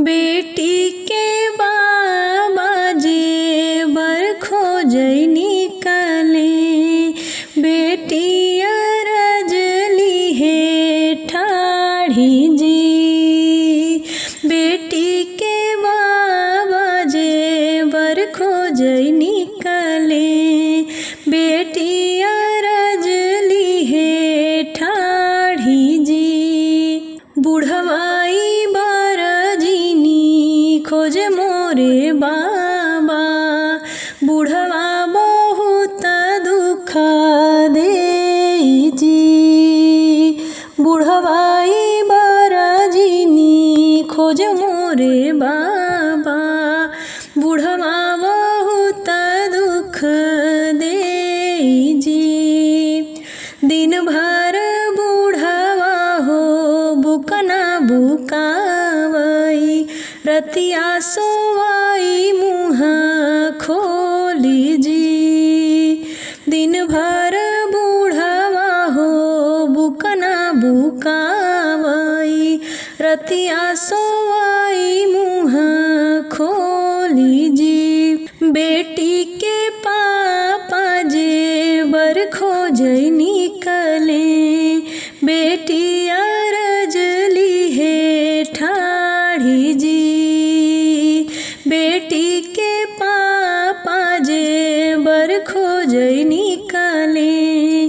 बेटी के बाबा जेबर खोजै निकले, बेटी अरज लिहे ठाढ़ी जी। बेटी के बाबा जेबर खोजै निकले, बेटी अरज लिहे ठाढ़ी जी। बुढ़वाई खोज मोरे बाबा, बुढ़वा बहुत दुख देई जी। बुढ़वाई बरजिनी खोज मोरे बाबा, बुढ़वा बहुत दुख देई जी। दिन भर बुढ़वा हो बुकना बुकावई, रतिया सोवाई मुँह खोली जी। दिन भर बूढ़वा हो बुकना बुकावई, रतिया सोवाई मुँह खोली जी। बेटी के पापा जेबर खोजै निकले, बेटी अरज लिहे ठाढ़ी जी। बेटी के पापा जेबर खोजै निकले,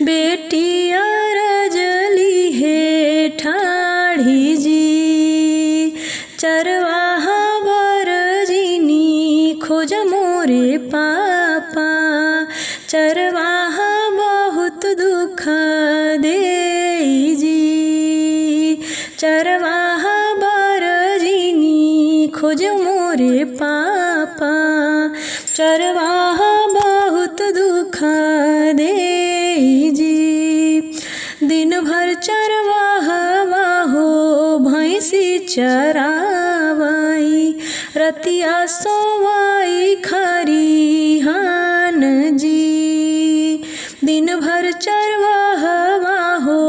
बेटी अरज लिहे ठाढ़ी जी। चरवाहा बरजिनी खोज मोरे पापा, चरवाहा बहुत दुख देई जी। चरवाहा बरजिनी खोज मोरे पापा, चरवाहा बहुत दुख देई जी। दिन भर चरवाहा हो भैंसी चरावई, रतिया सोवाई खरिहान जी। दिन भर चरवाहा हो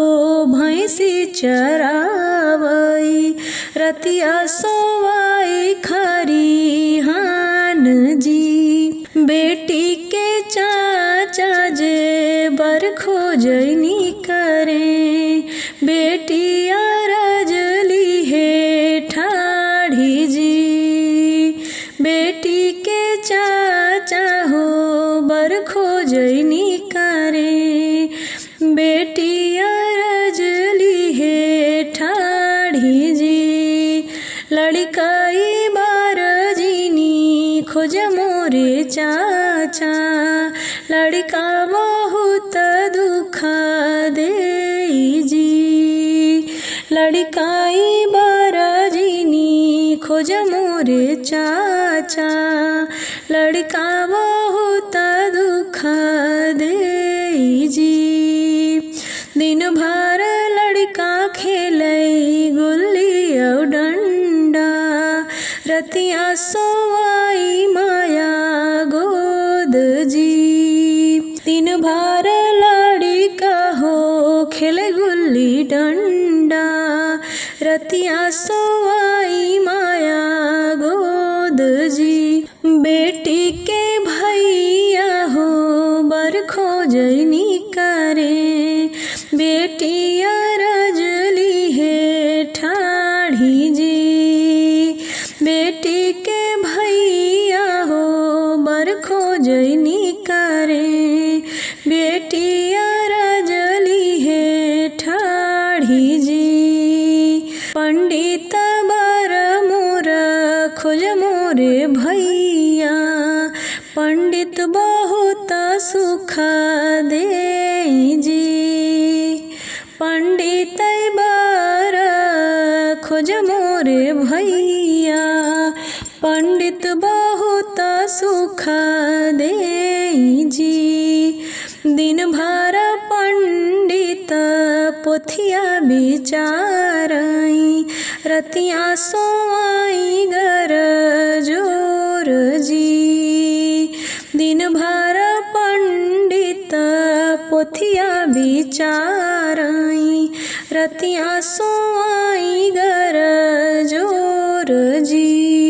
भैंसी चरावई, रतिया सोवाई खरिहान जी। बेटी के चाचा जेबर खोजै निकले, बेटी अरज लिहे ठाढ़ी जी। बेटी के चाचा हो बर खोजै निकले, बेटी अरज लिहे ठाढ़ी जी। लड़काई बरजिनी खोज मोरे चाचा, लड़का बहुत दुख देई जी। लड़काई बरजिनी खोज मोरे चाचा, लड़का बहुत दुख देई जी। दिन भर लड़का खेलई गुल्ली और डंडा, रतिया सोवाई माया गोद जी। दिन भर लड़का हो खेले गुल्ली डंडा, रतिया सोवाई माया गोद जी। बेटी के भैया हो बर खोजै निकले, बेटी अरज लिहे ठाढ़ी जी। बेटी के भैया हो बर खोजै निकले, बेटी अरज लिहे ठाढ़ी जी। पंडित बर मोर खोज मोरे भैया, पंडित बहुत सुख देई जी। पंडित बर खोज मोरे भैया, पंडित बहुत सुख देई जी। दिन भर पंडित पोथिया विचारई, रतिया सोवाई गर जोर जी। दिन भर पंडित पोथिया विचारई, रतिया सोवाई गर जोर जी।